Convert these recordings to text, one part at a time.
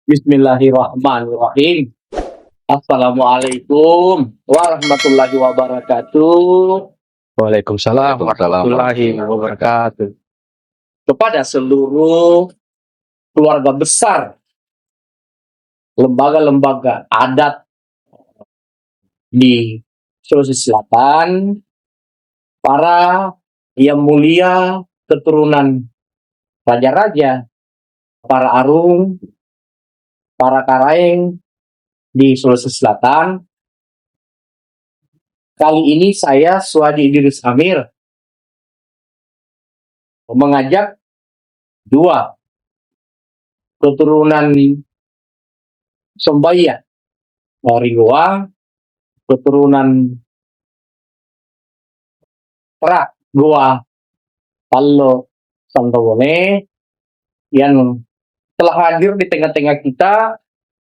Bismillahirrahmanirrahim. Assalamualaikum warahmatullahi wabarakatuh. Waalaikumsalam warahmatullahi wabarakatuh. Kepada seluruh keluarga besar, lembaga-lembaga adat di Sulawesi Selatan, para yang mulia keturunan raja-raja, para arung, para karaeng di Sulawesi Selatan. Kali ini saya, Suwadi Idris Amir, mengajak dua keturunan Sombaya dari Goa, keturunan Perak Goa Tallo Santowone, yang telah hadir di tengah-tengah kita,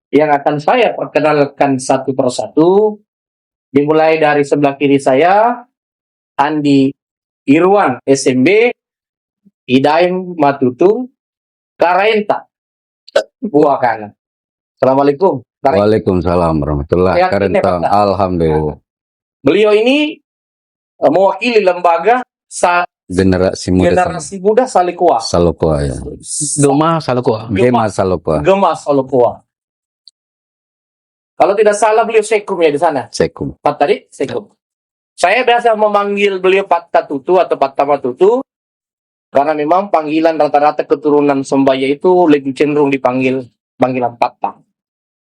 yang akan saya perkenalkan satu persatu. Dimulai dari sebelah kiri saya, Andi Irwan SMB, Idaim Matutu, Karaenta Buah Kanan. Assalamualaikum. Waalaikumsalam warahmatullahi wabarakatuh. Alhamdulillah. Beliau ini mewakili lembaga Generasi muda Salikoa. Salokoa ya. Gema Salokoa. Kalau tidak salah beliau Sekum ya di sana. Sekum. Pak tadi Sekum. Saya biasa memanggil beliau Pak Tatutu atau Pak Tamatutu karena memang panggilan rata-rata keturunan Sombaya itu lebih cenderung dipanggil panggilan Pata.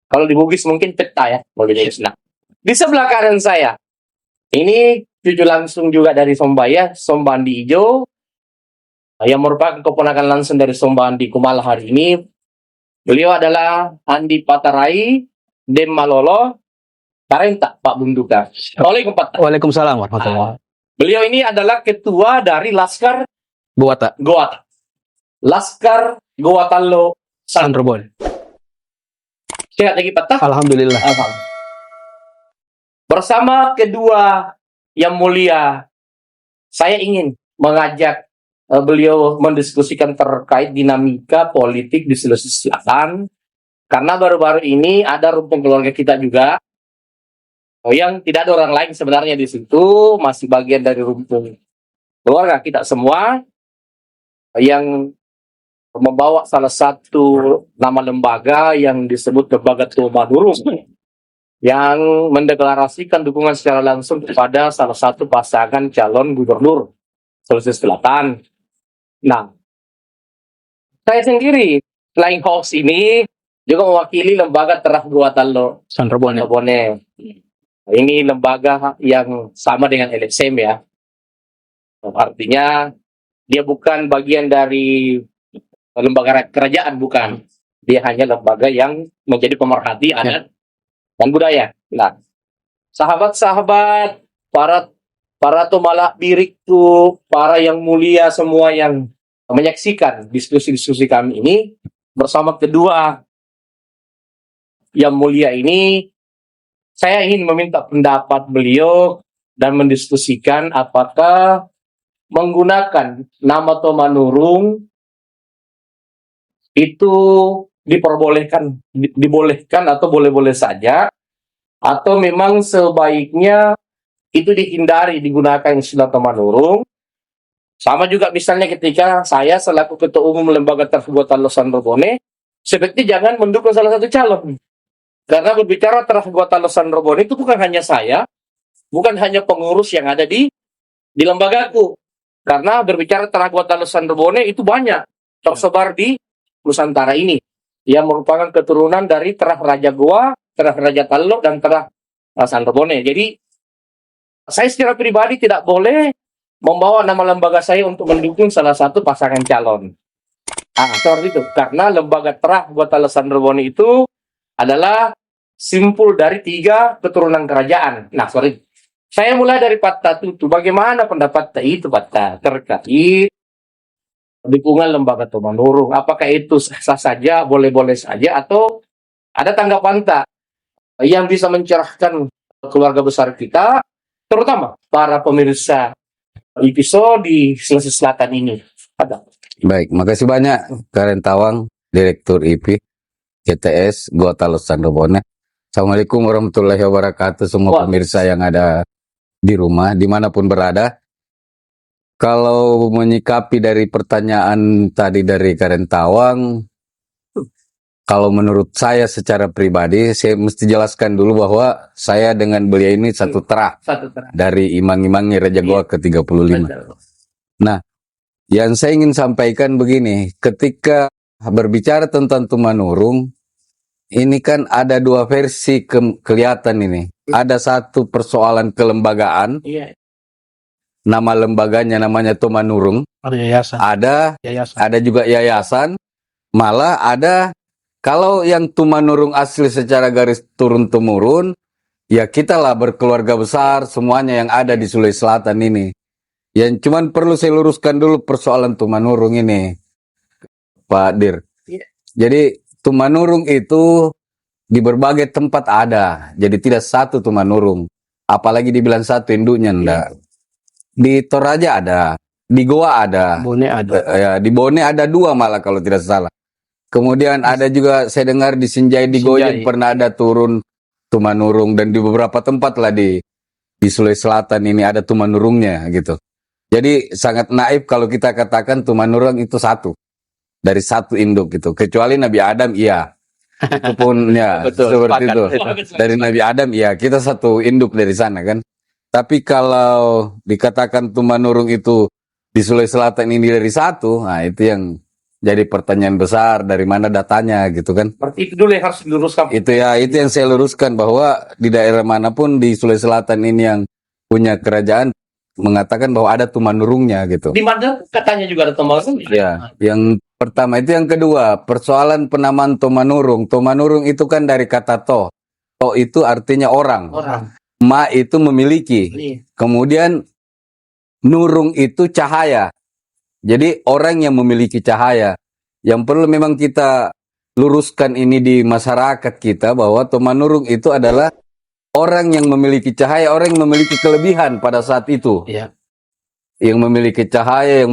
Kalau di Bugis mungkin Peta ya. Nah, di sebelah kanan saya ini cucu langsung juga dari Sombaya, Sombandi Ijo, yang merupakan keponakan langsung dari Sombandi Kumala hari ini. Beliau adalah Andi Patarai Dem Malolo Karenta Pak Bunduka. Waalaikumsalam warahmatullahi. Beliau ini adalah ketua dari Laskar Goata. Laskar Goa Tallo Sandrobon. Sehat lagi Pak? Alhamdulillah. Bersama kedua yang mulia, saya ingin mengajak beliau mendiskusikan terkait dinamika politik di Sulawesi Selatan. Karena baru-baru ini ada rumpun keluarga kita juga yang tidak ada orang lain sebenarnya di situ, masih bagian dari rumpun keluarga kita semua yang membawa salah satu nama lembaga yang disebut Lembaga Tua Manurung, yang mendeklarasikan dukungan secara langsung kepada salah satu pasangan calon gubernur Sulawesi Selatan. Nah, saya sendiri selain host ini juga mewakili lembaga Terah Goa Tallo Sandrobone. Ini lembaga yang sama dengan LSM ya. Artinya dia bukan bagian dari lembaga kerajaan, bukan. Dia hanya lembaga yang menjadi pemerhati adat dan budaya. Nah, sahabat-sahabat, para tumalak birikku, para yang mulia semua yang menyaksikan diskusi-diskusi kami ini, bersama kedua yang mulia ini, saya ingin meminta pendapat beliau dan mendiskusikan apakah menggunakan nama Tomanurung itu dibolehkan atau boleh-boleh saja, atau memang sebaiknya itu dihindari digunakan istilah Tomanurung. Sama juga misalnya ketika saya selaku ketua umum lembaga tersebut Tallo Sandrobone, sebaiknya jangan mendukung salah satu calon. Karena berbicara Terah Goa Tallo Sandrobone itu bukan hanya saya, bukan hanya pengurus yang ada di lembagaku. Karena berbicara Terah Goa Tallo Sandrobone itu banyak tersebar di Nusantara ini, yang merupakan keturunan dari Terah Raja Goa, Terah Raja Tallo, dan Terah Sandrobone. Jadi saya secara pribadi tidak boleh membawa nama lembaga saya untuk mendukung salah satu pasangan calon. Seperti itu. Karena lembaga Terah Goa Tallo Sandrobone itu adalah simpul dari 3 keturunan kerajaan. Nah, saya mulai dari Pak Tatutu. Bagaimana pendapat itu Pak terkait dukungan lembaga Tomanurung? Apakah itu sah saja, boleh-boleh saja, atau ada tanggapan tak yang bisa mencerahkan keluarga besar kita, terutama para pemirsa episode di Sulawesi Selatan ini? Ada. Baik, makasih banyak Karen Tawang, Direktur IP. GTS Gua Talos Candrobone. Assalamualaikum warahmatullahi wabarakatuh semua pemirsa yang ada di rumah dimanapun berada. Kalau menyikapi dari pertanyaan tadi dari Karen Tawang, kalau menurut saya secara pribadi, saya mesti jelaskan dulu bahwa saya dengan beliau ini satu terah dari imang-imangnya Raja Goa ke-35. Nah, yang saya ingin sampaikan begini, ketika berbicara tentang Tumanurung, ini kan ada dua versi kelihatan ini. Ada satu persoalan kelembagaan, nama lembaganya namanya Tumanurung. Ada yayasan. Ada juga yayasan. Malah ada, kalau yang Tumanurung asli secara garis turun-temurun, ya kita lah berkeluarga besar semuanya yang ada di Sulawesi Selatan ini. Yang cuman perlu saya luruskan dulu persoalan Tumanurung ini, Pak Dir. Jadi Tumanurung itu di berbagai tempat ada, jadi tidak satu Tumanurung. Apalagi dibilang satu induknya enggak. Di Toraja ada, di Goa ada, Bone ada. ya, di Bone ada 2 malah kalau tidak salah. Kemudian ada juga saya dengar di Sinjai di Goyeng pernah ada turun Tumanurung, dan di beberapa tempat lah di Sulawesi Selatan ini ada Tumanurungnya gitu. Jadi sangat naif kalau kita katakan Tumanurung itu satu dari satu induk gitu. Kecuali Nabi Adam iya. Itu pun ya seperti itu. Dari Nabi Adam iya, kita satu induk dari sana kan. Tapi kalau dikatakan Tumanurung itu di Sulawesi Selatan ini dari satu, nah itu yang jadi pertanyaan besar, dari mana datanya gitu kan. Berarti itu dulu yang harus diluruskan. Itu yang saya luruskan, bahwa di daerah manapun di Sulawesi Selatan ini yang punya kerajaan mengatakan bahwa ada Tumanurungnya gitu. Di mana katanya juga ada Tumanurung. Ya, yang pertama itu. Yang kedua, persoalan penamaan Tumanurung. Tumanurung itu kan dari kata to. To itu artinya orang. Ma itu memiliki. Kemudian nurung itu cahaya. Jadi orang yang memiliki cahaya. Yang perlu memang kita luruskan ini di masyarakat kita, bahwa Tumanurung itu adalah orang yang memiliki cahaya, orang yang memiliki kelebihan pada saat itu. Yang memiliki cahaya, yang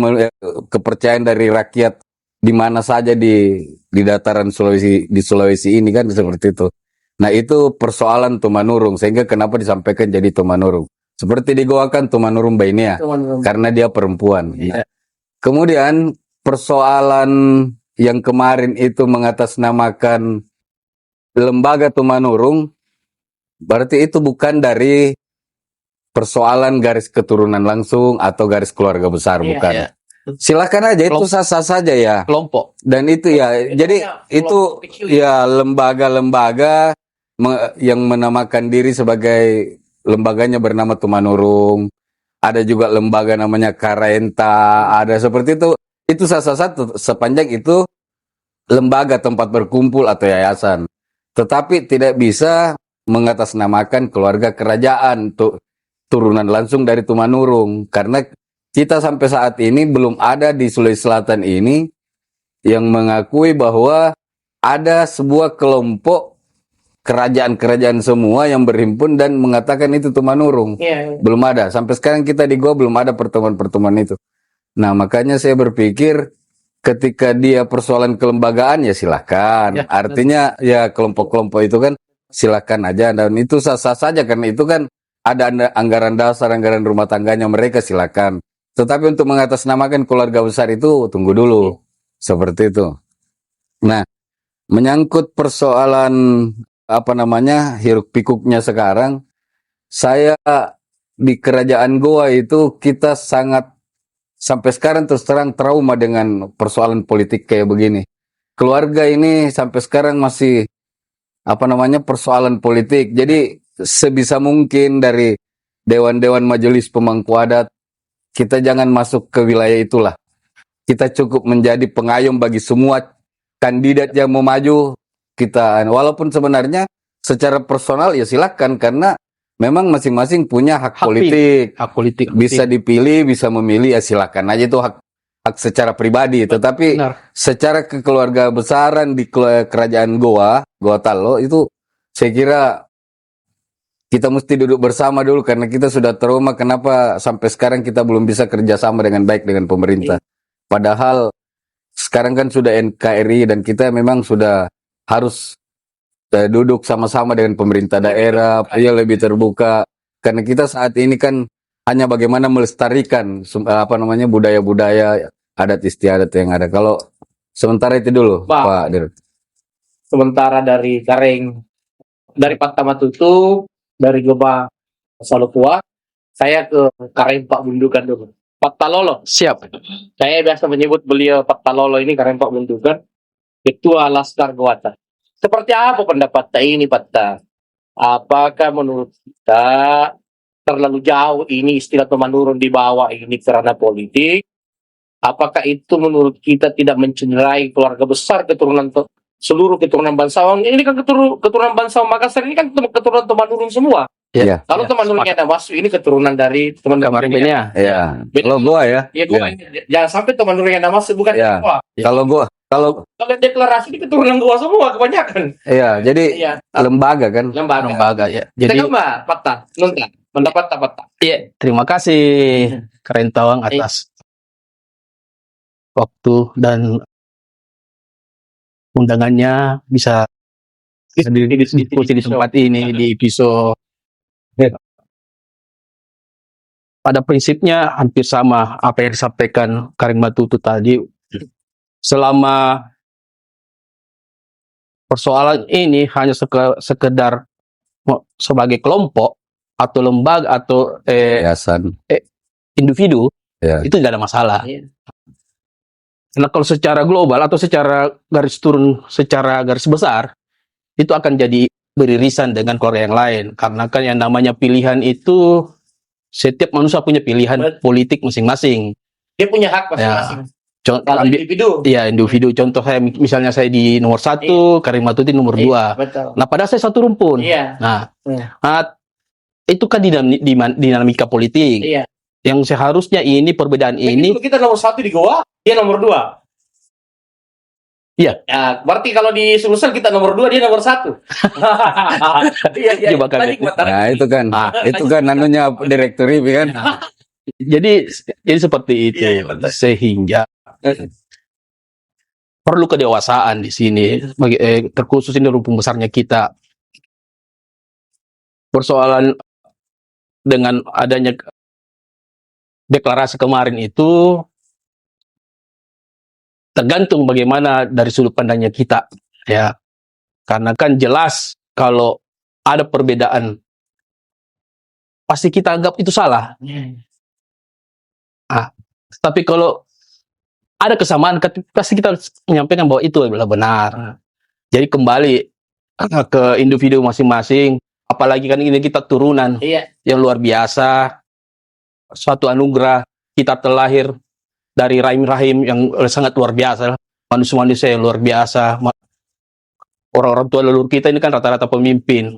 kepercayaan dari rakyat di mana saja di dataran Sulawesi, di Sulawesi ini kan seperti itu. Nah, itu persoalan Tumanurung, sehingga kenapa disampaikan jadi Tumanurung. Seperti di Goa kan Tumanurung Bainea, karena dia perempuan. Kemudian persoalan yang kemarin itu mengatasnamakan lembaga Tumanurung, berarti itu bukan dari persoalan garis keturunan langsung atau garis keluarga besar, bukan. Silakan aja, itu sah-sah saja ya. Kelompok. Dan itu ya, jadi itu ya lembaga-lembaga yang menamakan diri sebagai lembaganya bernama Tumanurung. Ada juga lembaga namanya Karenta, ada seperti itu. Itu sah-sah satu sepanjang itu lembaga tempat berkumpul atau yayasan. Tetapi tidak bisa mengatasnamakan keluarga kerajaan turunan langsung dari Tumanurung, karena kita sampai saat ini belum ada di Sulawesi Selatan ini yang mengakui bahwa ada sebuah kelompok kerajaan-kerajaan semua yang berhimpun dan mengatakan itu Tumanurung. Belum ada. Sampai sekarang kita di Goa belum ada pertemuan-pertemuan itu. Nah, makanya saya berpikir ketika dia persoalan kelembagaan ya silakan. Artinya ya kelompok-kelompok itu kan silakan aja, dan itu sah-sah saja karena itu kan ada anggaran dasar, anggaran rumah tangganya mereka, silakan. Tetapi untuk mengatasnamakan keluarga besar itu tunggu dulu. Seperti itu. Nah, menyangkut persoalan hiruk pikuknya sekarang, saya di kerajaan Goa itu kita sangat sampai sekarang terus terang trauma dengan persoalan politik kayak begini. Keluarga ini sampai sekarang masih persoalan politik. Jadi sebisa mungkin dari dewan-dewan majelis pemangku adat, kita jangan masuk ke wilayah itulah. Kita cukup menjadi pengayom bagi semua kandidat yang mau maju. Kita, walaupun sebenarnya secara personal ya silakan, karena memang masing-masing punya hak politik. Hak politik. Bisa dipilih, bisa memilih, ya silakan aja, itu hak secara pribadi. Tetapi secara kekeluarga besaran di kerajaan Goa Talo itu saya kira kita mesti duduk bersama dulu, karena kita sudah trauma kenapa sampai sekarang kita belum bisa kerjasama dengan baik dengan pemerintah. Padahal sekarang kan sudah NKRI dan kita memang sudah harus duduk sama-sama dengan pemerintah daerah, ya lebih terbuka. Karena kita saat ini kan hanya bagaimana melestarikan budaya-budaya adat istiadat yang ada. Kalau sementara itu dulu, Pak Dir. Sementara dari Kareng, dari Patama Tutup, dari Goba Salotua, saya ke Kareng Pak Bundukan dulu. Pak Talolo, Siap. saya biasa menyebut beliau Pak Talolo ini Kareng Pak Bundukan, Ketua Laskar Gowata. Seperti apa pendapat ini, Pak Ta? Apakah menurut kita terlalu jauh ini istilah pemanurun dibawa ini karena politik? Apakah itu menurut kita tidak mencederai keluarga besar seluruh keturunan bangsawan? Ini kan keturunan bangsawan Makassar ini kan keturunan Temanggung semua. Iya. Kalau Temangungnya ada masuk ini keturunan dari teman Kamarinnya. Iya. Kalau gua ya. Ya, jangan sampai Temangungnya ada masuk bukan Iya. semua. Kalau Kalau deklarasi ini keturunan gua semua kebanyakan. iya, jadi Iya. lembaga kan. Lembaga ya. Jadi Jadi Mbak Pata, Nunta, pendapat Pata. ya, terima kasih Karen Tawang atas waktu dan undangannya bisa diskusi di tempat ini di episode. Pada prinsipnya hampir sama apa yang disampaikan Karin Matutu tadi. Selama persoalan ini hanya sekedar sebagai kelompok atau lembaga atau Yayasan. individu, Ya. itu tidak ada masalah. Iya. Karena kalau secara global atau secara garis turun, secara garis besar, itu akan jadi beririsan dengan keluarga yang lain. Karena kan yang namanya pilihan itu, setiap manusia punya pilihan politik masing-masing. Dia punya hak masing-masing. Kalau individu. Ya, individu. Contoh saya, misalnya saya di nomor 1, Karim Matuti nomor 2. Betul. Nah, padahal saya satu rumpun. Iya. Nah, itu kan dinamika politik. Iya. Yang seharusnya ini perbedaan ini. Kalau kita nomor 1 di Goa, dia nomor 2. Iya. Ya, berarti kalau di Sulsel kita nomor 2, dia nomor 1. Iya. Coba kan. Nah, itu kan anunya direktori kan. Jadi seperti itu. Sehingga perlu kedewasaan di sini, terkhusus ini rumpun besarnya kita. Persoalan dengan adanya deklarasi kemarin itu tergantung bagaimana dari sudut pandangnya kita, ya. Karena kan jelas kalau ada perbedaan pasti kita anggap itu salah. Tapi kalau ada kesamaan, pasti kita menyampaikan bahwa itu adalah benar. Jadi kembali ke individu masing-masing, apalagi kan ini kita turunan yang luar biasa, suatu anugerah, kita terlahir dari rahim-rahim yang sangat luar biasa, manusia-manusia yang luar biasa. Orang-orang tua leluhur kita ini kan rata-rata pemimpin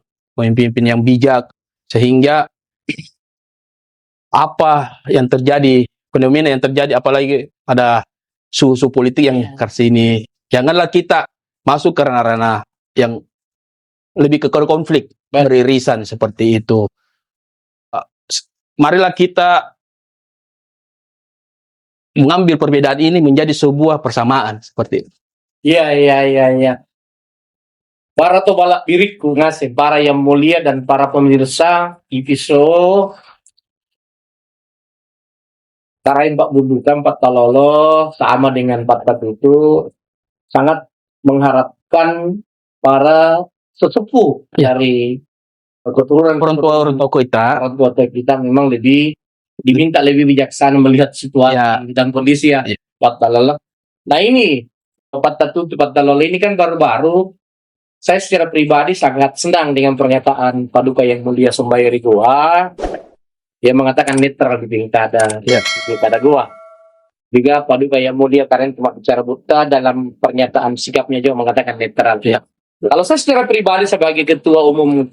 yang bijak, sehingga apa yang terjadi, fenomena yang terjadi, apalagi ada suhu politik yang kesini, janganlah kita masuk ke ranah-ranah yang lebih ke konflik, beririsan seperti itu. Marilah kita mengambil perbedaan ini menjadi sebuah persamaan seperti itu. Iya. Para tobalak birikku ngasih, para yang mulia dan para pemirsa episode Karain Pak Bundukan, Pak Talolo, sama dengan Pak itu sangat mengharapkan para sesepuh dari keturunan orang tua kita memang diminta lebih bijaksana melihat situasi dan kondisi Pak Talolo. Nah ini Pak Talolo ini kan baru-baru. Saya secara pribadi sangat senang dengan pernyataan Paduka Yang Mulia Sombayari Goa. Dia mengatakan netral di pilkada Goa. Juga Paduka Yang Mulia Karen cuma bicara buta dalam pernyataan sikapnya juga mengatakan netral. Ya. Kalau saya secara pribadi sebagai Ketua Umum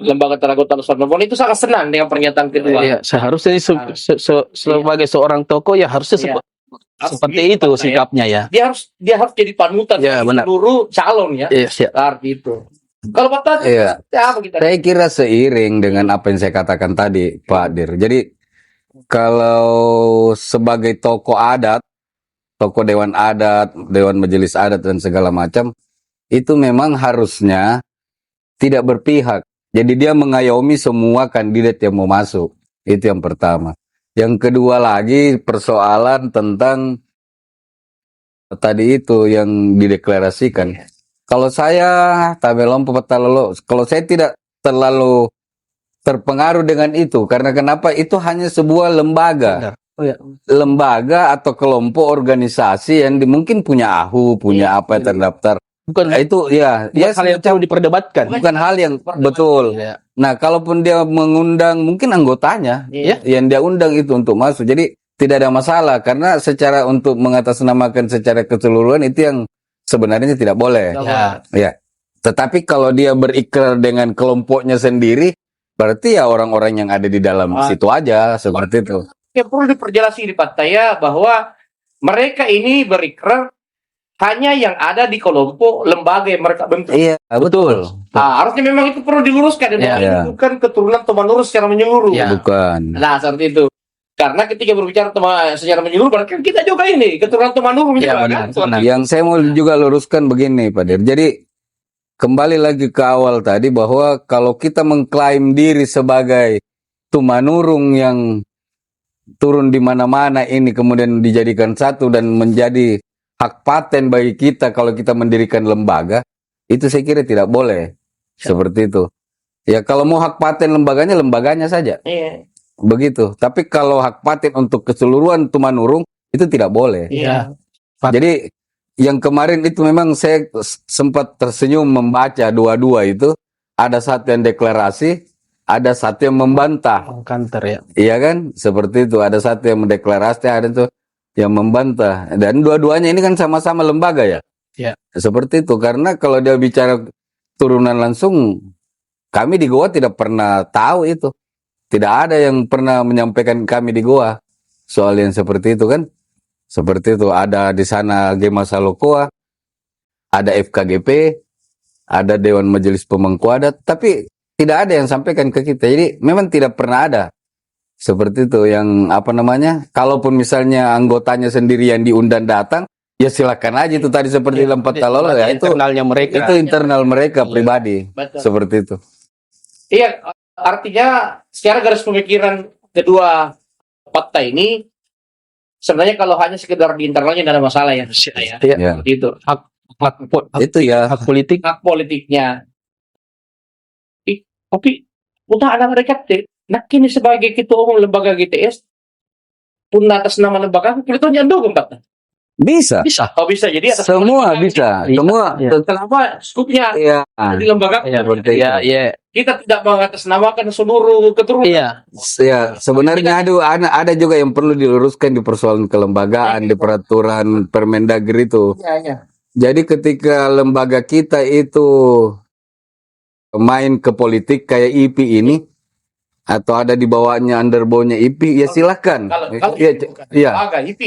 Lembaga Teragota Nusantara itu sangat senang dengan pernyataan kedua. Ya, seharusnya sebagai seorang tokoh ya harusnya seperti itu sikapnya ya. Dia harus jadi panutan seluruh calon ya. Seperti itu. Kalau Pak Tati, apa kita? Saya kira seiring dengan apa yang saya katakan tadi, Pak Dir. Jadi kalau sebagai tokoh adat, tokoh dewan adat, dewan majelis adat dan segala macam, itu memang harusnya tidak berpihak. Jadi dia mengayomi semua kandidat yang mau masuk. Itu yang pertama. Yang kedua lagi persoalan tentang tadi itu yang dideklarasikan. Kalau saya tabelom petalolo, kalau saya tidak terlalu terpengaruh dengan itu, karena kenapa? Itu hanya sebuah lembaga. Benar. Oh ya. Lembaga atau kelompok organisasi yang mungkin punya AHU, punya apa yang terdaftar. Bukan Nah, itu ya hal yang perlu diperdebatkan. bukan hal yang betul. Ya. Nah, kalaupun dia mengundang mungkin anggotanya Iya. yang dia undang itu untuk masuk. Jadi tidak ada masalah karena secara untuk mengatasnamakan secara keseluruhan itu yang sebenarnya tidak boleh. Ya. Ya. Tetapi kalau dia berikrar dengan kelompoknya sendiri, berarti ya orang-orang yang ada di dalam situ aja seperti itu. Ya perlu diperjelas di Pattaya bahwa mereka ini berikrar hanya yang ada di kelompok lembaga yang mereka bentuk. Iya, betul. Harusnya memang itu perlu diluruskan dan Ya. ini bukan keturunan Tumanurus secara menyeluruh. Ya. Bukan. Nah, seperti itu. Karena ketika berbicara secara menyeluruh, berarti kan kita juga ini keturunan Tumanurus. Ya, kan? benar. Yang saya mau juga luruskan begini, Pak Dir. Jadi kembali lagi ke awal tadi bahwa kalau kita mengklaim diri sebagai tumanurung yang turun di mana-mana ini kemudian dijadikan satu dan menjadi hak paten bagi kita kalau kita mendirikan lembaga, itu saya kira tidak boleh. Seperti itu. Ya kalau mau hak paten lembaganya saja. Iya. Begitu. Tapi kalau hak paten untuk keseluruhan tumanurung itu tidak boleh. Iya. Jadi yang kemarin itu memang saya sempat tersenyum membaca dua-dua itu. Ada satu yang deklarasi, ada satu yang membantah. Kantor ya. Iya kan? Seperti itu. Ada satu yang mendeklarasi, ada itu yang membantah. Dan dua-duanya ini kan sama-sama lembaga ya. Ya. Seperti itu. Karena kalau dia bicara turunan langsung, kami di Goa tidak pernah tahu itu. Tidak ada yang pernah menyampaikan kami di Goa soal yang seperti itu kan. Seperti itu. Ada di sana Gema Salokoa, ada FKGP, ada Dewan Majelis Pemangku Adat, tapi tidak ada yang sampaikan ke kita. Jadi memang tidak pernah ada. Seperti itu yang apa namanya? Kalaupun misalnya anggotanya sendiri yang diundang datang, ya silakan aja itu tadi seperti Lempat Talolo ya itu internalnya mereka. itu internal mereka pribadi. Betul. Seperti itu. Iya, artinya secara garis pemikiran kedua partai ini sebenarnya kalau hanya sekedar di internalnya tidak ada masalah ya. Ya. Ya. Seperti itu. Itu ya. Hak politik. Hak politiknya. Tapi udah ada mereka deh. Nah, kini sebagai ketua umum lembaga GTS pun atas nama lembaga kulitnya dukung Pak. Bisa. Bisa. Oh bisa jadi atas Semua nama bisa. Bisa. Semua. Ya. Kenapa skupnya Iya. di lembaga Ya, Seperti ya, itu. ya. kita tidak mengatasnamakan seluruh keturunan. Iya. Ya, sebenarnya ada juga yang perlu diluruskan di persoalan kelembagaan, di peraturan Permendagri itu. Iya. Jadi ketika lembaga kita itu main ke politik kayak IP ini, atau ada di bawahnya underbownya IP, ya silahkan. Kalau Ya, ya, lembaga IP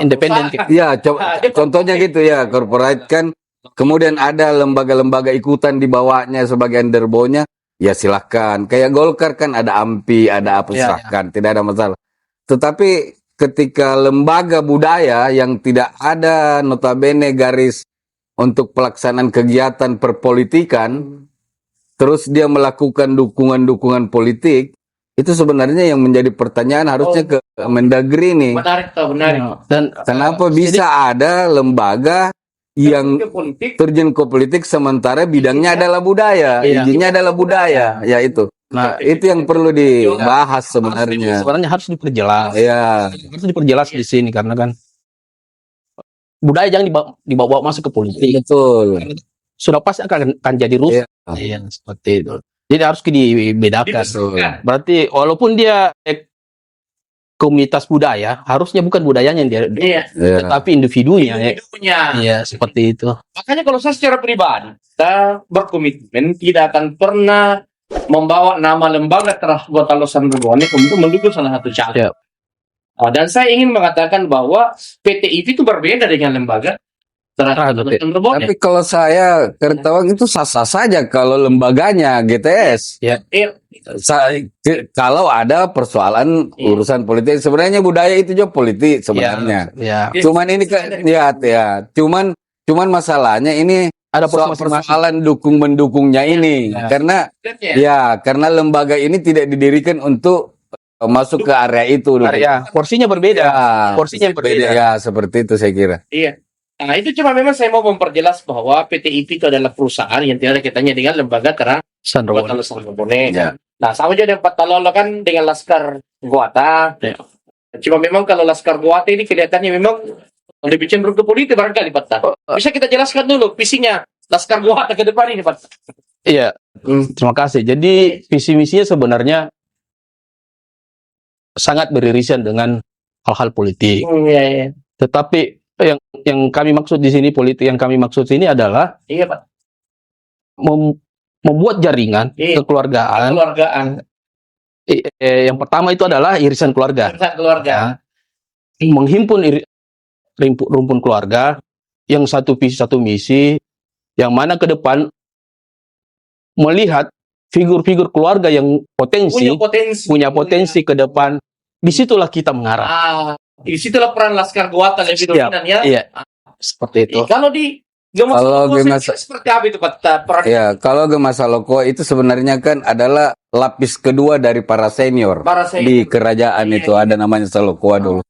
Independen. perusahaan. ya, contohnya gitu ya, corporate kan. Kemudian ada lembaga-lembaga ikutan di bawahnya sebagai underbownya, ya silahkan. Kayak Golkar kan ada AMPI, ada apa, Ya, silahkan, tidak ada masalah. Tetapi ketika lembaga budaya yang tidak ada notabene garis untuk pelaksanaan kegiatan perpolitikan, terus dia melakukan dukungan-dukungan politik, itu sebenarnya yang menjadi pertanyaan harusnya ke Mendagri nih. Menarik tuh, menarik. Dan Kenapa bisa ada lembaga yang Ke politik terjun ke politik sementara bidangnya adalah budaya, Iya. izinnya adalah budaya, ya itu. nah, Itu yang perlu dibahas sebenarnya. sebenarnya harus diperjelas. Ya, Harus diperjelas di sini karena kan budaya jangan dibawa masuk ke politik. betul. Sudah pasti akan jadi rusak. Iya. Iya, seperti itu. Jadi harus dibedakan. dibesarkan. Berarti walaupun dia komunitas budaya, harusnya bukan budayanya yang dia, Iya. Ya. tetapi individunya. Ya. Individunya. Iya, seperti itu. Makanya kalau saya secara pribadi, kita berkomitmen tidak akan pernah membawa nama lembaga terhadap Losan Rebone untuk mendukung salah satu calon. Ya. Dan saya ingin mengatakan bahwa PT itu berbeda dengan lembaga terhadap Losan Rebone. Tapi kalau saya Kertawang itu sah-sah saja kalau lembaganya GTS. Kalau ada persoalan urusan politik, sebenarnya budaya itu juga politik sebenarnya. Ya. Cuman ini kan ya, cuman masalahnya ini ada porsi soal masing-masing. persoalan dukung mendukungnya ini. Ya. Karena lembaga ini tidak didirikan untuk masuk ke area itu. Area porsinya berbeda. Porsinya berbeda. Ya, seperti itu saya kira. Iya. Nah, itu cuma memang saya mau memperjelas bahwa PT IP itu adalah perusahaan yang tidak ada kaitannya dengan lembaga Sandro. Sandrobone. Ya. Nah, sama aja dengan Patalolo kan dengan Laskar Goata. Ya. Cuma memang kalau Laskar Goata ini kelihatannya memang lebih cenderung ke politik barangkali, Pak. Bisa kita jelaskan dulu visinya Laskar Goata ke depan ini, Pak? Iya, terima kasih. Jadi visi misinya sebenarnya sangat beririsan dengan hal-hal politik. Iya, iya. Tetapi yang kami maksud di sini, politik yang kami maksud sini adalah Iya, Pak. membuat jaringan Iya. kekeluargaan. Keluargaan. Yang pertama itu adalah irisan keluarga. Urusan keluarga. Ya. Menghimpun rumpun keluarga yang satu visi satu misi, yang mana ke depan melihat figur-figur keluarga yang punya potensi ke depan. Disitulah kita mengarah. Di situlah peran Laskar Goata lebih dominan ya. Iya, seperti itu. Kalau di Kalau Gemasa- seperti apa itu, Pak? Peran Ya, kalau Gemasa Loko itu sebenarnya kan adalah lapis kedua dari para senior para saya di kerajaan Iya, itu ada namanya Salokoa dulu.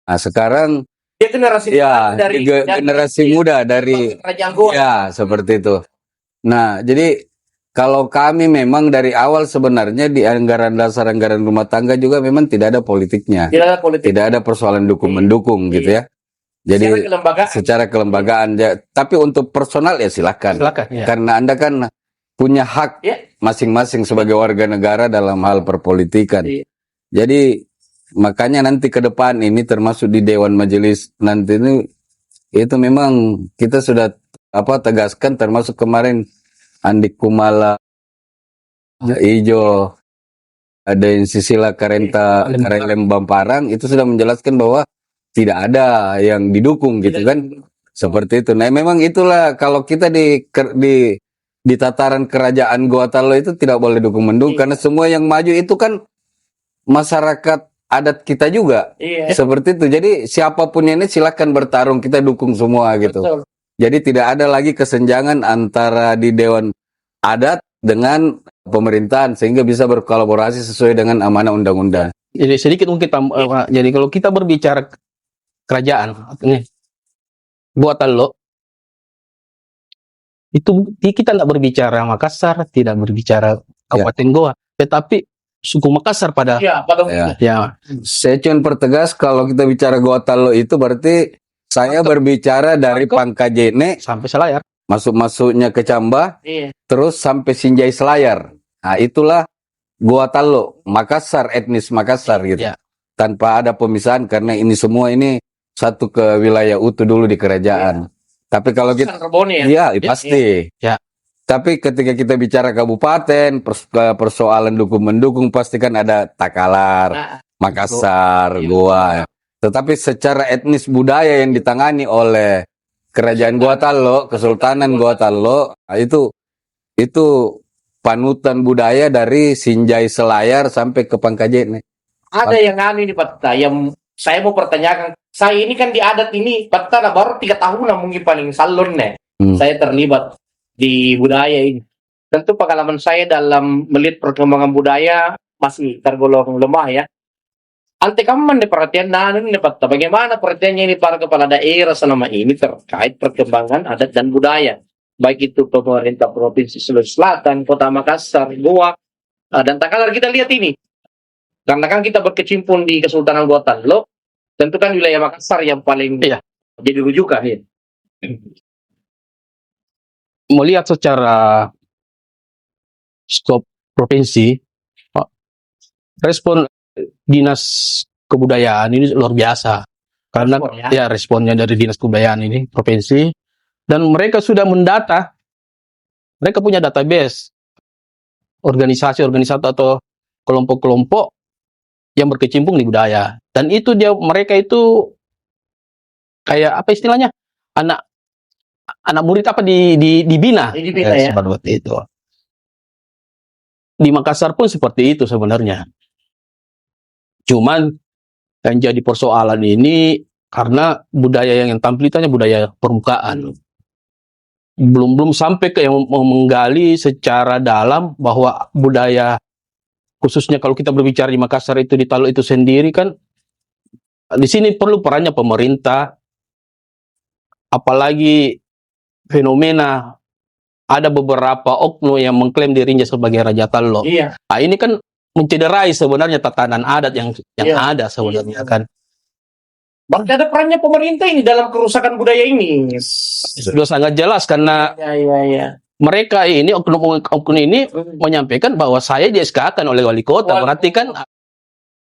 Nah, sekarang dia generasi ya dari generasi muda dari kerajaan Goa. ya seperti itu. Nah, jadi kalau kami memang dari awal sebenarnya di anggaran dasar anggaran rumah tangga juga memang tidak ada politiknya. Tidak ada politik. Tidak ada persoalan dukung-mendukung gitu ya. Jadi Secara kelembagaan. secara kelembagaan ya, tapi untuk personal ya silakan. Silakan. Ya. Karena Anda kan punya hak Ya. masing-masing sebagai warga negara dalam hal perpolitikan. Iya. Jadi makanya nanti ke depan ini termasuk di Dewan Majelis nanti ini itu memang kita sudah tegaskan termasuk kemarin Andi Kumala, Ijo, ada Sisila Karelem Bamparang itu sudah menjelaskan bahwa tidak ada yang didukung gitu kan. Seperti itu. Nah, memang itulah kalau kita di tataran kerajaan Gorontalo itu tidak boleh dukung mendukung karena semua yang maju itu kan masyarakat adat kita juga. Iya. Seperti itu. Jadi siapapun ini silakan bertarung, kita dukung semua gitu. Betul. Jadi tidak ada lagi kesenjangan antara di Dewan Adat dengan pemerintahan sehingga bisa berkolaborasi sesuai dengan amanah undang-undang. Jadi sedikit mungkin Pak. Jadi kalau kita berbicara kerajaan ini Gorontalo itu kita tidak berbicara Makassar, tidak berbicara Kabupaten Goa, tetapi suku Makassar pada Iya, pada ya. Saya cuma pertegas kalau kita bicara Gorontalo itu berarti saya berbicara dari Pangkajene sampai Selayar. masuknya ke Camba Iya. terus sampai Sinjai Selayar. Nah, itulah Gorontalo, Makassar, etnis Makassar gitu. Ya. Tanpa ada pemisahan karena ini semua ini satu ke wilayah utuh dulu di kerajaan. Tapi kalau kita Sandrobone ya. iya, pasti. Ya. Tapi ketika kita bicara kabupaten, persoalan dukung-mendukung pasti kan ada Takalar, Nah, Makassar, Goa. Tetapi secara etnis budaya yang ditangani oleh Kerajaan Gorontalo, Kesultanan Gorontalo, itu panutan budaya dari Sinjai Selayar sampai ke Pangkajene. ada yang ini Pak, yang saya mau pertanyakan. Saya ini kan di adat ini Pak, baru 3 tahun mungkin paling salon nih. Saya terlibat di budaya ini. Tentu pengalaman saya dalam melihat perkembangan budaya masih tergolong lemah ya. Ante kamu mende perhatian ini Pak, bagaimana perhatiannya ini para kepala daerah selama ini terkait perkembangan adat dan budaya. Baik itu pemerintah Provinsi Sulawesi Selatan, Kota Makassar, Goa, dan Takalar kita lihat ini. Karena kan kita berkecimpung di Kesultanan Gorontalo, tentu kan wilayah Makassar yang paling jadi rujukan ya. Melihat secara skop provinsi, respon dinas kebudayaan ini luar biasa. Karena responnya dari dinas kebudayaan ini provinsi, dan mereka sudah mendata, mereka punya database organisasi-organisasi atau kelompok-kelompok yang berkecimpung di budaya, dan itu mereka itu kayak apa istilahnya, anak murid apa dibina ya. Seperti itu. Di Makassar pun seperti itu sebenarnya. Cuman yang jadi persoalan ini karena budaya yang tampil itu hanya budaya permukaan. belum sampai ke yang menggali secara dalam bahwa budaya, khususnya kalau kita berbicara di Makassar itu, di Taluk itu sendiri kan, di sini perlu perannya pemerintah, apalagi fenomena ada beberapa oknum yang mengklaim dirinya sebagai Raja Taluk. Iya. Nah, ini kan mencederai sebenarnya tatanan adat yang Iya. ada sebenarnya kan. Berarti ada perannya pemerintah ini dalam kerusakan budaya ini. Sudah sangat jelas karena Iya. mereka ini, oknum ini menyampaikan bahwa saya di SK-kan oleh wali kota. Berarti kan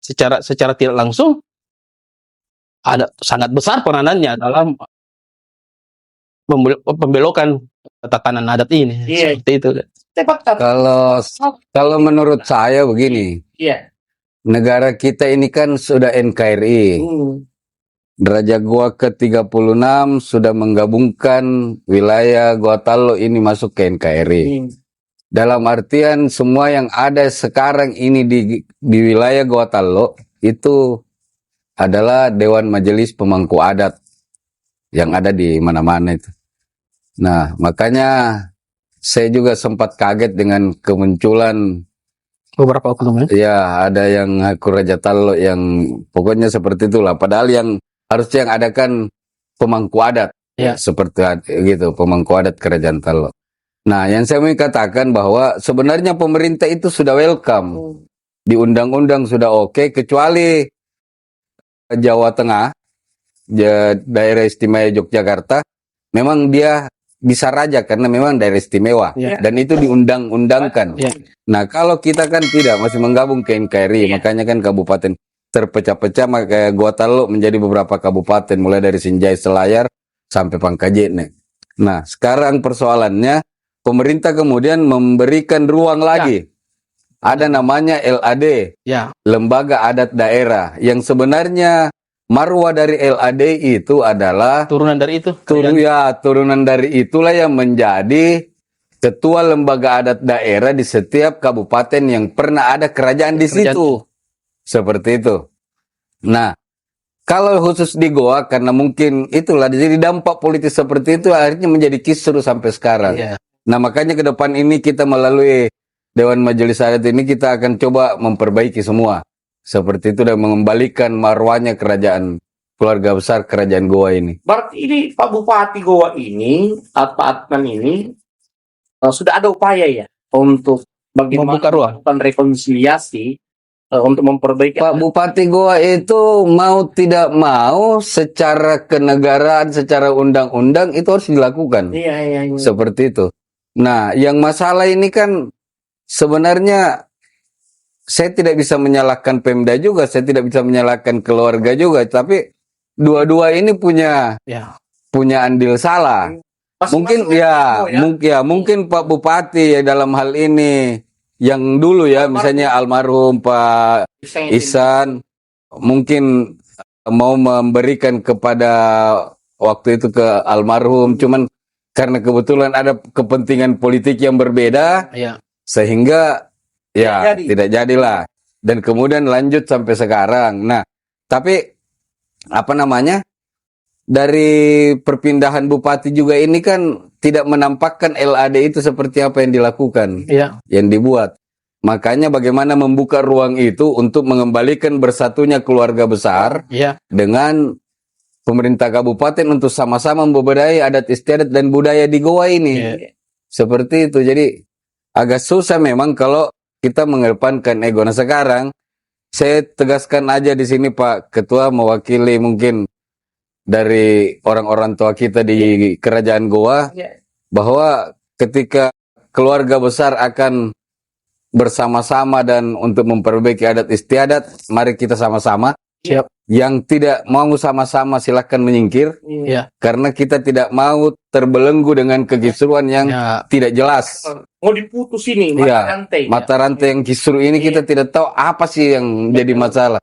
secara tidak langsung ada sangat besar peranannya dalam pembelokan tatanan adat ini. Iya. Seperti itu. Tepat kata. Kalau menurut saya begini, Iya. negara kita ini kan sudah NKRI. Raja Goa ke-36 sudah menggabungkan wilayah Goa Taluk ini masuk ke NKRI. Dalam artian semua yang ada sekarang ini di wilayah Goa Taluk itu adalah Dewan Majelis Pemangku Adat yang ada di mana-mana itu. Nah, makanya saya juga sempat kaget dengan kemunculan Beberapa oknum ya. ya, ada yang ngaku Raja Taluk yang pokoknya seperti itulah. Padahal yang harusnya yang ada kan pemangku adat. Ya. Seperti gitu, pemangku adat Kerajaan Taluk. Nah, yang saya mau katakan bahwa sebenarnya pemerintah itu sudah welcome. Di undang-undang sudah oke, kecuali Jawa Tengah, daerah istimewa Yogyakarta, memang dia bisa raja karena memang daerah istimewa. Ya. Dan itu diundang-undangkan. Ya. Nah, kalau kita kan tidak, masih menggabung ke NKRI, makanya kan kabupaten terpecah-pecah, maka Goa Taluk menjadi beberapa kabupaten, mulai dari Sinjai Selayar sampai Pangkajene. Nah, sekarang persoalannya, pemerintah kemudian memberikan ruang lagi. Ada namanya LAD, Ya. Lembaga Adat Daerah, yang sebenarnya marwah dari LAD itu adalah Turunan dari itu. turunan dari itulah yang menjadi ketua lembaga adat daerah di setiap kabupaten yang pernah ada kerajaan di situ. Seperti itu. Nah, kalau khusus di Goa, karena mungkin itulah jadi dampak politis seperti itu, akhirnya menjadi kisruh sampai sekarang. Ya. Nah, makanya ke depan ini kita melalui Dewan Majelis Adat ini kita akan coba memperbaiki semua. Seperti itu dan mengembalikan marwahnya kerajaan keluarga besar kerajaan Goa ini. Berarti ini Pak Bupati Goa ini, Pak Adnan ini, sudah ada upaya ya untuk bagaimana Membuka ruang. melakukan rekonsiliasi untuk memperbaiki. Pak Bupati Goa itu mau tidak mau secara kenegaraan, secara undang-undang itu harus dilakukan. Iya. Seperti itu. Nah, yang masalah ini kan sebenarnya saya tidak bisa menyalahkan Pemda juga, saya tidak bisa menyalahkan keluarga juga, tapi dua-dua ini punya andil salah. Mungkin mungkin Pak Bupati ya dalam hal ini yang dulu ya, misalnya almarhum Pak Ihsan mungkin mau memberikan kepada waktu itu ke almarhum, cuman karena kebetulan ada kepentingan politik yang berbeda, sehingga tidak jadilah. Dan kemudian lanjut sampai sekarang. Nah, tapi apa namanya? Dari perpindahan bupati juga ini kan tidak menampakkan LAD itu seperti apa yang dilakukan, yang dibuat. Makanya bagaimana membuka ruang itu untuk mengembalikan bersatunya keluarga besar dengan pemerintah kabupaten untuk sama-sama membudayai adat istiadat dan budaya di Goa ini. Seperti itu. Jadi agak susah memang kalau kita mengedepankan ego. Nah, sekarang saya tegaskan aja di sini Pak Ketua, mewakili mungkin dari orang-orang tua kita di Kerajaan Goa, bahwa ketika keluarga besar akan bersama-sama dan untuk memperbaiki adat istiadat, mari kita sama-sama. Yang tidak mau sama-sama silahkan menyingkir, karena kita tidak mau terbelenggu dengan kekisruan yang tidak jelas. Mau diputus ini mata rantai yang kisruh ini kita tidak tahu apa sih yang jadi masalah.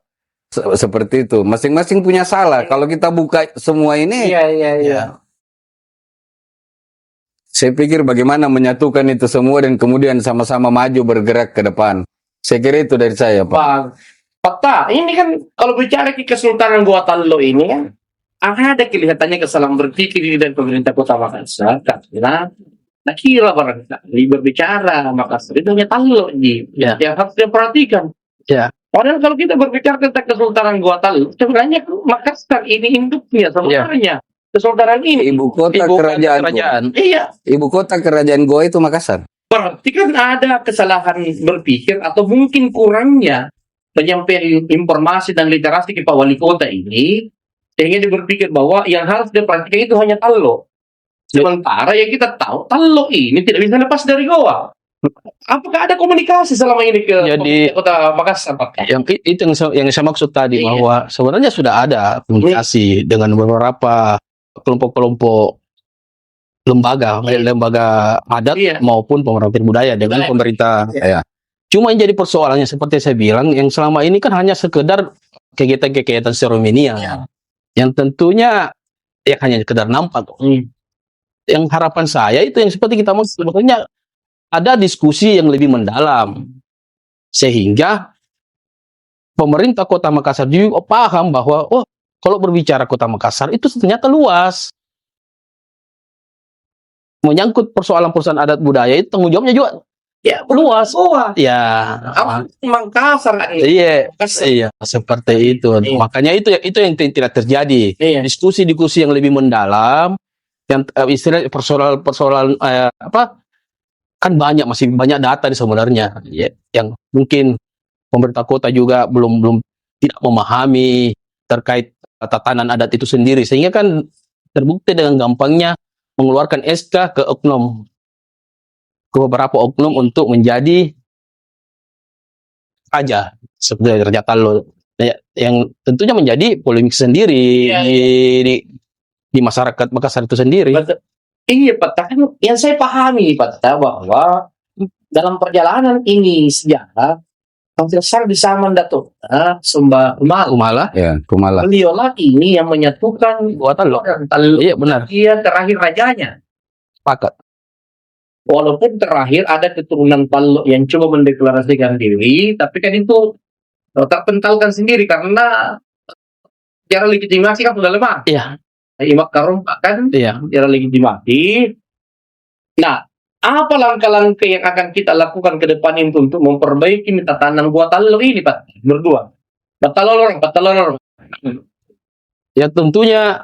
Seperti itu, masing-masing punya salah. Kalau kita buka semua ini, saya pikir bagaimana menyatukan itu semua dan kemudian sama-sama maju bergerak ke depan. Saya kira itu dari saya, Pak. Fakta, ini kan kalau bicara ke Kesultanan Goa Taluk ini kan, ada kelihatannya kesalahan berpikir di dan pemerintah Kota Makassar karena kira barangkali berbicara Makassar itu hanya Tallo Ya. yang harus diperhatikan. Ya. Padahal kalau kita berbicara tentang Kesultanan Gua Tallo, sebenarnya Makassar ini induknya sebenarnya. Kesultanan ini. Ibu kota Ibu kerajaan. kerajaan. Iya. Ibu kota kerajaan Goa itu Makassar. Berarti kan ada kesalahan berpikir atau mungkin kurangnya penyampaian informasi dan literasi ke Pak Wali Kota ini, sehingga dia berpikir bahwa yang harus diperhatikan itu hanya Tallo. Sementara yang kita tahu Tallo ini tidak bisa lepas dari Goa. Apakah ada komunikasi selama ini ke Jadi, Kota Makassar, Pak? Itu yang saya maksud tadi, Iya. bahwa sebenarnya sudah ada komunikasi dengan beberapa kelompok-kelompok lembaga adat Iya. maupun pemerintah budaya dengan Budaya. pemerintah. Iya. Cuma yang jadi persoalannya seperti saya bilang, yang selama ini kan hanya sekedar kegiatan-kegiatan seremonial, Iya. yang tentunya ya hanya sekedar nampak. Yang harapan saya itu yang seperti kita maksud, sebetulnya ada diskusi yang lebih mendalam, sehingga pemerintah Kota Makassar juga paham bahwa kalau berbicara Kota Makassar itu ternyata luas, menyangkut persoalan-persoalan adat budaya itu tanggung jawabnya juga Ya, luas. Goa. Ya, Makassar. iya, seperti itu. Iya. Makanya itu yang tidak terjadi. Iya. Diskusi-diskusi yang lebih mendalam, yang istilah persoalan kan masih banyak data sebenarnya, ya, yang mungkin pemerintah kota juga belum tidak memahami terkait tatanan adat itu sendiri, sehingga kan terbukti dengan gampangnya mengeluarkan SK ke beberapa oknum untuk menjadi raja seperti Raja Tallo, yang tentunya menjadi polemik sendiri. Iya, di masyarakat Makassar itu sendiri. Betul. Iya, Pak. Kan yang saya pahami, Pak, bahwa dalam perjalanan ini sejarah, hampir di zaman Datuk Sumba Malah Ya, Kumala. beliaulah ini yang menyatukan Gua Tallo. dan Tallo. Iya, benar. Dia terakhir rajanya. Sepakat. Walaupun terakhir ada keturunan Tallo yang coba mendeklarasikan diri, tapi kan itu terpentalkan sendiri karena secara legitimasi kan sudah lemah. Iya. Imak Karum kan Iya. secara legitimasi. Nah, apa langkah-langkah yang akan kita lakukan ke depan itu untuk memperbaiki tatanan Gua Tallo ini, Pak? Berdua. Pak Tallo. Ya tentunya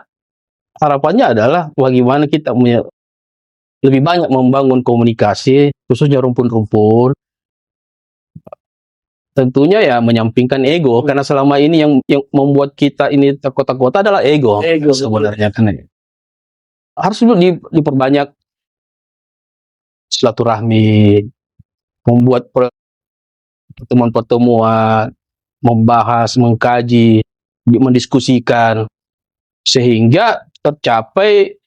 harapannya adalah bagaimana kita lebih banyak membangun komunikasi, khususnya rumpun-rumpun. Tentunya ya menyampingkan ego, karena selama ini yang membuat kita ini terkotak-kotak adalah ego sebenarnya kan. Harus dulu diperbanyak silaturahmi, membuat pertemuan-pertemuan, membahas, mengkaji, mendiskusikan, sehingga tercapai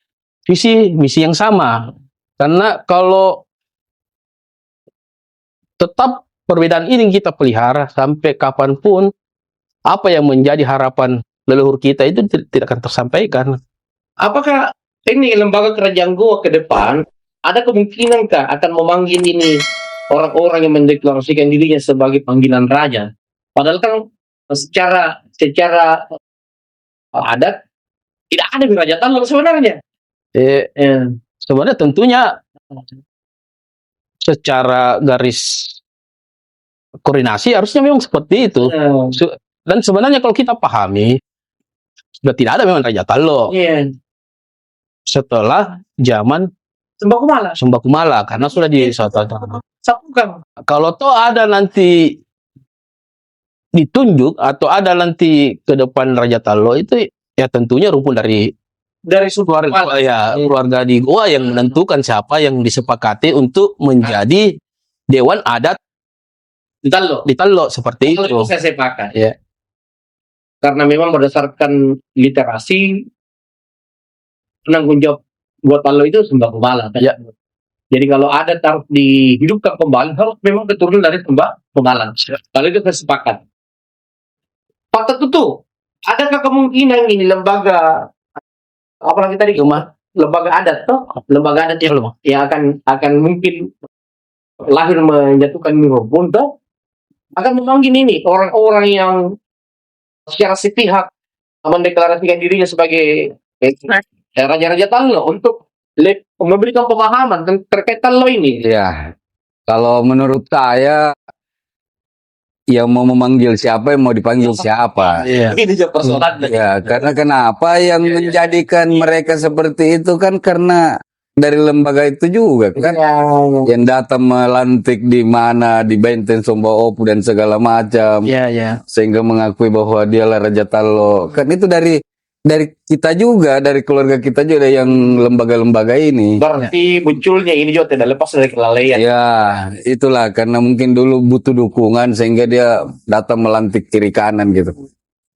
visi misi yang sama. Karena kalau tetap perbedaan ini kita pelihara sampai kapanpun, apa yang menjadi harapan leluhur kita itu tidak akan tersampaikan. Apakah ini lembaga kerajaan Goa ke depan ada kemungkinankah akan memanggil ini orang-orang yang mendeklarasikan dirinya sebagai panggilan raja? Padahal kan secara adat tidak ada di Raja Tallo sebenarnya. Sebenarnya tentunya secara garis koordinasi harusnya memang seperti itu. Dan sebenarnya kalau kita pahami, sudah tidak ada memang Raja Tallo. Setelah zaman Sumba Kumala, karena sudah disatukan. Kalau toh ada nanti ditunjuk atau ada nanti ke depan Raja Tallo, itu ya tentunya rumpun dari keluarga di Goa yang menentukan siapa yang disepakati untuk menjadi Dewan Adat di Tallo seperti itu. Kalau itu saya sepakat. Ya. Karena memang berdasarkan literasi penanggung jawab Gua Tallo itu Sumba Kumala. Kan? Ya. Jadi kalau ada harus dihidupkan kembali harus memang keturunan dari Sumba Kumala. Kalau itu saya sepakat. Fakta itu, adakah kemungkinan ini lembaga apalagi tadi lembaga adat lembaga adat yang akan mungkin lahir menjatuhkan rumpun akan memanggil ini orang-orang yang secara sepihak mendeklarasikan dirinya sebagai raja-raja Tallo untuk memberikan pemahaman terkait Tallo ini. Ya, kalau menurut saya yang mau memanggil siapa, yang mau dipanggil siapa. Iya. Ini aja persoalannya. Ya, karena kenapa yang menjadikan mereka seperti itu kan karena dari lembaga itu juga kan yang datang melantik di mana di Benteng Sombaopu dan segala macam Iya, iya. sehingga mengakui bahwa dialah Raja Tallo. Kan itu dari kita juga, dari keluarga kita juga yang lembaga-lembaga ini. Berarti munculnya ini juga tidak lepas dari kelalaian. Ya, itulah karena mungkin dulu butuh dukungan sehingga dia datang melantik kiri kanan gitu.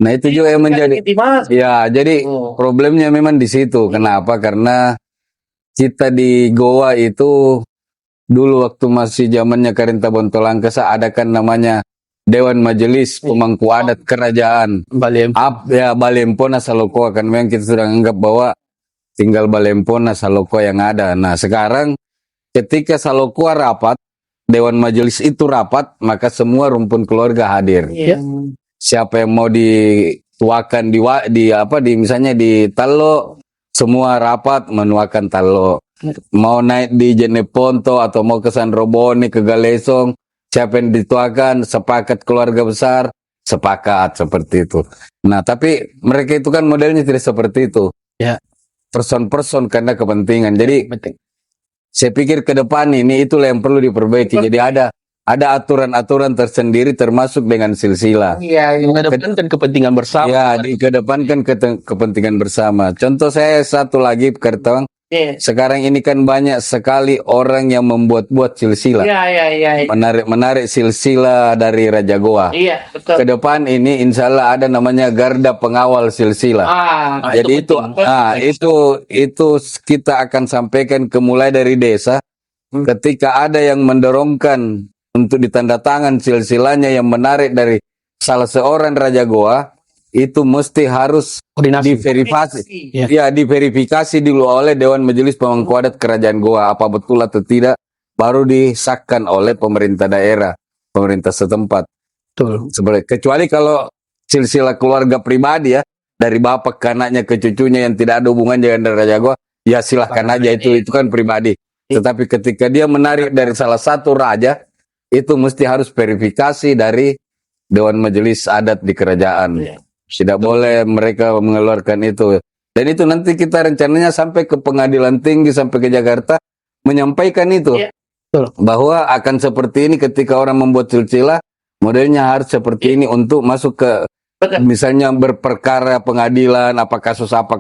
Nah, itu juga yang menjadi ya, jadi problemnya memang di situ. Kenapa? Karena kita di Goa itu dulu waktu masih zamannya Karinta Bontolangkesa ada kan namanya Dewan Majelis Pemangku Adat Kerajaan. Ya, Balempona Salokoa kan memang kita sudah anggap bahwa tinggal Balempona Salokoa yang ada. Nah, sekarang ketika Salokoa rapat, Dewan Majelis itu rapat, maka semua rumpun keluarga hadir. Iya. Siapa yang mau dituakan di misalnya di Tallo, semua rapat menuakan Tallo. Mau naik di Jeneponto atau mau ke Sandroboni, ke Galesong, siapa yang dituakan, sepakat keluarga besar, sepakat seperti itu. Nah, tapi mereka itu kan modelnya tidak seperti itu. Ya. Person-person karena kepentingan. Jadi saya pikir ke depan ini itulah yang perlu diperbaiki. Jadi ada aturan-aturan tersendiri termasuk dengan silsilah. Iya, Mengedepankan kepentingan bersama. Ya, dikedepankan kepentingan bersama. Contoh saya satu lagi, Kertawang. Sekarang ini kan banyak sekali orang yang membuat-buat silsilah. Iya. Menarik silsilah dari Raja Goa. Iya, betul. Ke depan ini insya Allah ada namanya garda pengawal silsilah. Jadi itu kita akan sampaikan mulai dari desa. Ketika ada yang mendorongkan untuk ditandatangan silsilahnya yang menarik dari salah seorang Raja Goa, itu mesti harus diverifikasi. Ya, diverifikasi dulu oleh Dewan Majelis Pemangku Adat Kerajaan Goa apa betul atau tidak, baru disahkan oleh pemerintah daerah, pemerintah setempat. Betul. Kecuali kalau silsilah keluarga pribadi ya, dari bapak ke anaknya ke cucunya yang tidak ada hubungan dengan Raja Goa, ya silahkan aja, itu kan pribadi. Tetapi ketika dia menarik dari salah satu raja, itu mesti harus verifikasi dari Dewan Majelis Adat di kerajaan. Tidak boleh mereka mengeluarkan itu. Dan itu nanti kita rencananya sampai ke pengadilan tinggi, sampai ke Jakarta, menyampaikan itu. Bahwa akan seperti ini ketika orang membuat silsilah, modelnya harus seperti ini untuk masuk ke, misalnya berperkara pengadilan, apa kasus apa.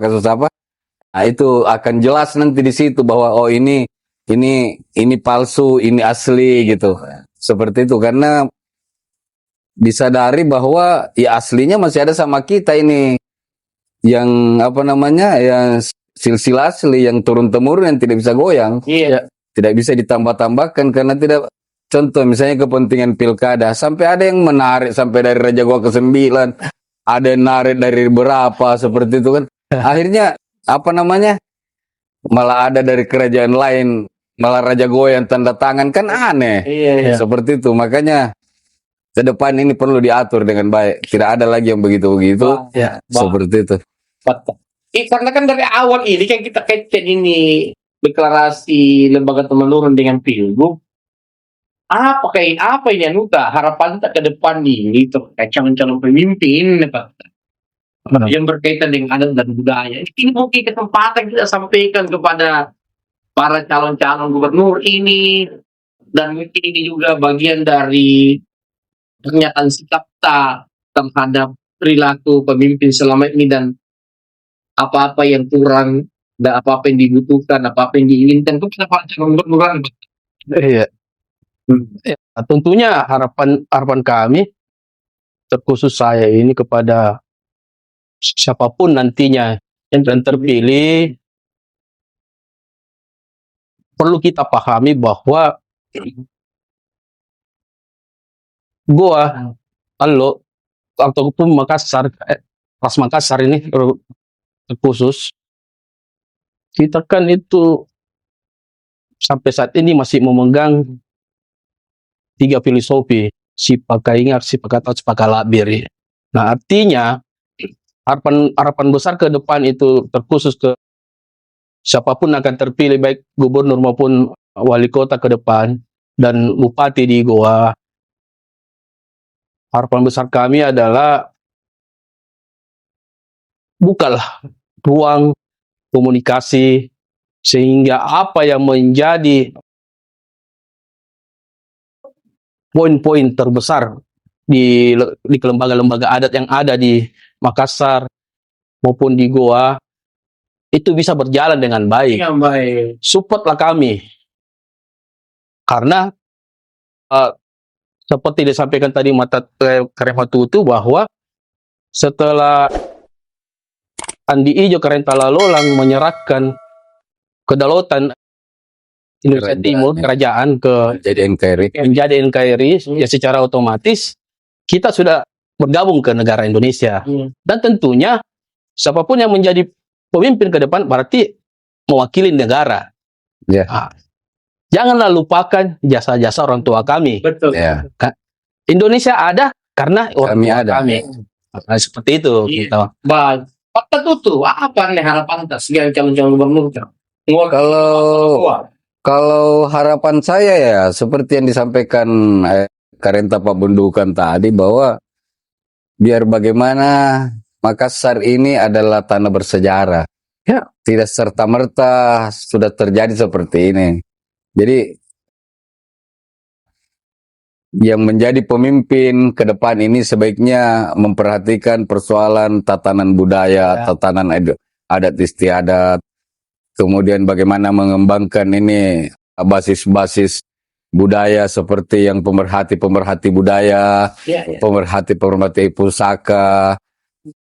Nah, itu akan jelas nanti di situ bahwa oh ini palsu, ini asli gitu. Seperti itu, karena disadari bahwa ya aslinya masih ada sama kita ini yang yang silsilah asli yang turun temurun yang tidak bisa goyang, tidak bisa ditambah-tambahkan karena tidak. Contoh misalnya kepentingan pilkada, sampai ada yang menarik sampai dari Raja Goa ke-9, ada yang narik dari berapa seperti itu kan. Akhirnya malah ada dari kerajaan lain, malah Raja Goa yang tanda tangan, kan aneh. Seperti itu, makanya ke depan ini perlu diatur dengan baik. Tidak ada lagi yang begitu-begitu. Seperti itu. Karena kan dari awal ini kan kita kaitkan ini deklarasi lembaga temurun dengan pilgub. Apa ini Anuta? Harapan kita ke depan ini terkait calon-calon pemimpin yang berkaitan dengan adat dan budaya. Ini mungkin kesempatan kita sampaikan kepada para calon-calon gubernur ini, dan mungkin ini juga bagian dari pernyataan sikap terhadap perilaku pemimpin selama ini dan apa-apa yang kurang dan apa-apa yang dibutuhkan, apa-apa yang diinginkan itu kita calon. Iya. Tentunya harapan kami, terkhusus saya ini kepada siapapun nantinya yang terpilih, perlu kita pahami bahwa Goa, Tallo, ataupun Makassar, Ras Makassar ini terkhusus, kita kan itu sampai saat ini masih memegang 3 filosofi, Sipakaingat, Sipakatau, Sipakalabir. Nah, artinya harapan besar ke depan itu terkhusus ke siapapun akan terpilih, baik gubernur maupun wali kota ke depan dan bupati di Goa. Harapan besar kami adalah bukalah ruang komunikasi sehingga apa yang menjadi poin-poin terbesar di lembaga-lembaga adat yang ada di Makassar maupun di Goa itu bisa berjalan dengan baik. Yang baik. Supportlah kami, karena seperti disampaikan tadi Karematutu bahwa setelah Andi Ijo Karentala-Lolang menyerahkan kedaulatan Indonesia Timur, kerajaan ke Jadi NKRI. menjadi NKRI, ya secara otomatis kita sudah bergabung ke negara Indonesia. Dan tentunya siapapun yang menjadi pemimpin ke depan berarti mewakili negara. Ya. Janganlah lupakan jasa-jasa orang tua kami. Betul. Ya. Indonesia ada karena orang Kami tua ada. kami. Nah, seperti itu. Iya. Gitu. Baik. Pak Tutu, apa nih harapan atas calon-calon gubernur? Kalau harapan saya ya seperti yang disampaikan Karenta Pak Bundukan tadi, bahwa biar bagaimana Makassar ini adalah tanah bersejarah. Ya. Tidak serta-merta sudah terjadi seperti ini. Jadi yang menjadi pemimpin ke depan ini sebaiknya memperhatikan persoalan tatanan budaya, tatanan adat istiadat, kemudian bagaimana mengembangkan ini basis-basis budaya seperti yang pemerhati-pemerhati budaya, pemerhati-pemerhati pusaka,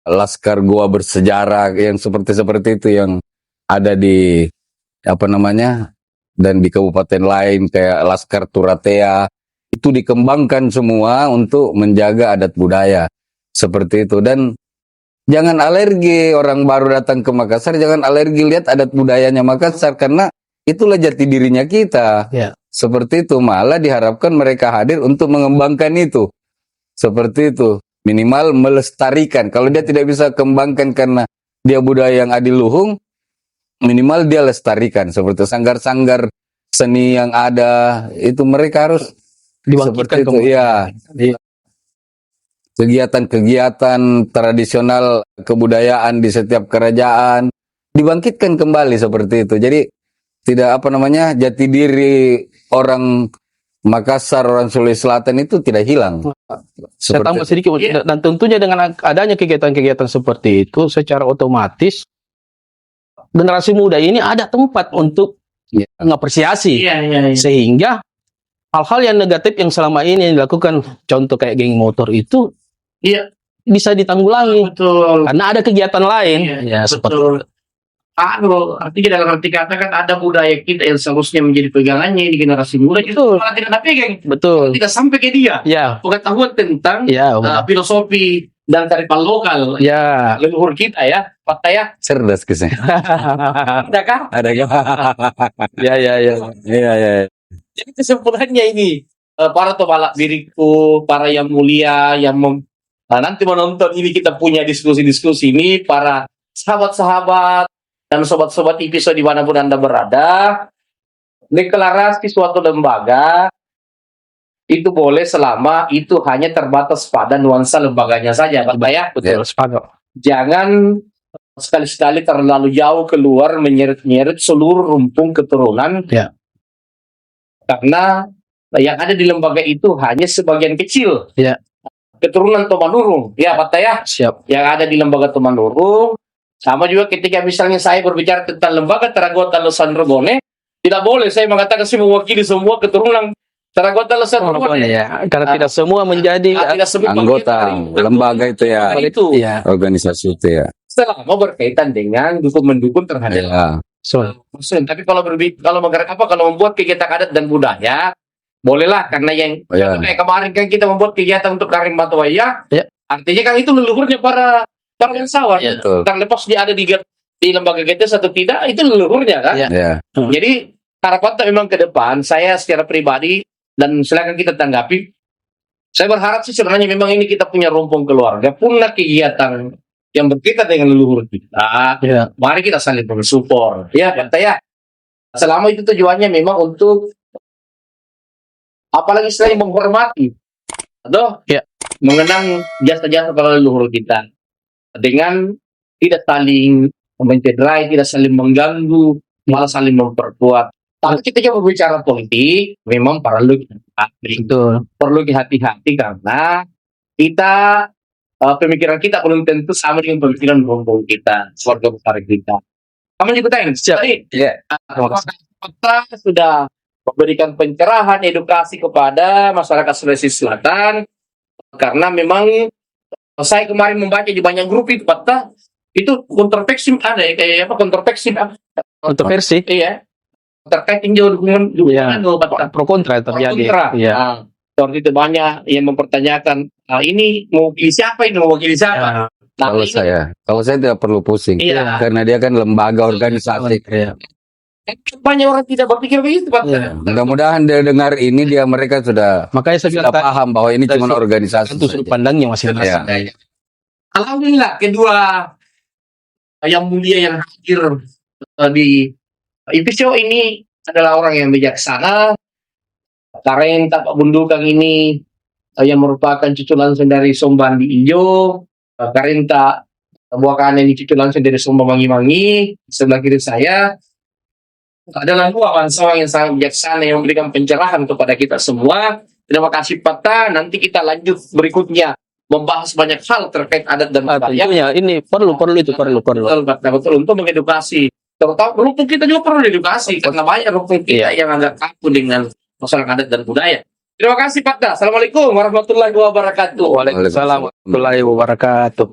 Laskar Goa bersejarah yang seperti itu yang ada di dan di kabupaten lain kayak Laskar Turatea, itu dikembangkan semua untuk menjaga adat budaya seperti itu. Dan jangan alergi orang baru datang ke Makassar, jangan alergi lihat adat budayanya Makassar, karena itulah jati dirinya kita. Ya. Seperti itu, malah diharapkan mereka hadir untuk mengembangkan itu. Seperti itu, minimal melestarikan. Kalau dia tidak bisa kembangkan karena dia budaya yang adiluhung, minimal dia lestarikan. Seperti sanggar-sanggar seni yang ada, itu mereka harus Dibangkitkan seperti itu, ya. Kegiatan-kegiatan tradisional kebudayaan di setiap kerajaan dibangkitkan kembali seperti itu. Jadi tidak jati diri orang Makassar, orang Sulawesi Selatan itu tidak hilang. Saya tambah sedikit, dan tentunya dengan adanya kegiatan-kegiatan seperti itu, secara otomatis generasi muda ini ada tempat untuk mengapresiasi, sehingga hal-hal yang negatif yang selama ini dilakukan, contoh kayak geng motor itu, bisa ditanggulangi. Betul. Karena ada kegiatan lain. Betul. Artinya dalam arti kata kan ada budaya kita yang seharusnya menjadi pegangannya di generasi muda, itu malah tidak pegang. Betul. Tidak sampai ke dia. Pengetahuan tentang filosofi dan kearifan lokal. Leluhur kita ya, fakta ya. Cerdas kisah. Adakah? Iya. Jadi kesimpulannya ini, para tobalak biriku, para yang mulia, yang nanti menonton ini, kita punya diskusi-diskusi ini, para sahabat-sahabat dan sobat-sobat episode dimanapun Anda berada, deklarasi suatu lembaga itu boleh selama itu hanya terbatas pada nuansa lembaganya saja, Pak ya. Betul, sepakat. Jangan sekali-sekali terlalu jauh keluar menyeret-nyeret seluruh rumpun keturunan. Karena yang ada di lembaga itu hanya sebagian kecil. Keturunan Tomanurung, Pak ya. Siap. Yang ada di lembaga Tomanurung. Sama juga ketika misalnya saya berbicara tentang lembaga Taragota Losandro Bone, tidak boleh saya mengatakan saya mewakili semua keturunan Taragota Losandro Bone. Karena tidak semua menjadi anggota lembaga itu organisasi itu selama berkaitan dengan mendukung terhadap Muslim. Tapi kalau membuat kegiatan adat dan budaya, bolehlah, karena yang kayak kemarin kan kita membuat kegiatan untuk Karim Batawaya, artinya kan itu leluhurnya para bangsawan. Terlepas dia ada di lembaga kita atau tidak, itu leluhurnya kan. Jadi harapan memang ke depan, saya secara pribadi, dan silakan kita tanggapi, saya berharap sih sebenarnya memang ini kita punya rumpun keluarga, punya kegiatan yang berkaitan dengan leluhur kita, Ya. mari kita saling bersupport. Ya, Pak ya. Selama itu tujuannya memang untuk apalagi selain menghormati atau Ya. mengenang jasa-jasa para leluhur kita dengan tidak saling mencederai, tidak saling mengganggu, malah saling memperkuat. Tapi kita coba bicara politik, memang perlu hati-hati. Betul. Perlu hati-hati karena kita pemikiran kita belum tentu sama dengan pemikiran rombong kita, keluarga besar kita. Kamu juga tanya, Siap. tadi Ya. Terima kasih. kita sudah memberikan pencerahan edukasi kepada masyarakat Sulawesi Selatan karena memang saya kemarin membaca di banyak grup itu Pak, itu kontroversi ada ya kayak apa kontroversi Kontroversi. iya terkait tinjau dukungan Iya. Pak. Pro kontra terjadi. Kontra. Iya. Nah, seperti itu banyak yang mempertanyakan ini mau pilih siapa ini mau pilih siapa. Ya. Nah, Kalau saya tidak perlu pusing. iya. Karena dia kan lembaga organisasi. Iya. Banyak orang tidak berpikir begitu Pak. Iya. Mudah-mudahan dia dengar ini mereka sudah Makanya saya bilang tadi, paham bahwa ini dari cuma organisasi tentu sudut saja. pandangnya masing-masing. Ya. Alhamdulillah kedua yang mulia yang hadir di episode ini adalah orang yang bijaksana. Karenta Pak Bundukang ini yang merupakan cucu langsung dari Somban di Ijo. Karenta Buah Kanan ini cucu langsung dari Somban Mangi-Mangi. Sebelah kiri saya adalah dua bangsawan yang sangat bijaksana yang memberikan pencerahan kepada kita semua. Terima kasih Pata. Nanti kita lanjut berikutnya membahas banyak hal terkait adat dan budaya. Tentunya ini perlu itu perlu. Betul, betul untuk mengedukasi. Terutama rumpun kita juga perlu diedukasi karena banyak rumpun kita yang agak kaku dengan masalah adat dan budaya. Terima kasih Pak. Assalamualaikum warahmatullahi wabarakatuh. Waalaikumsalam warahmatullahi wabarakatuh.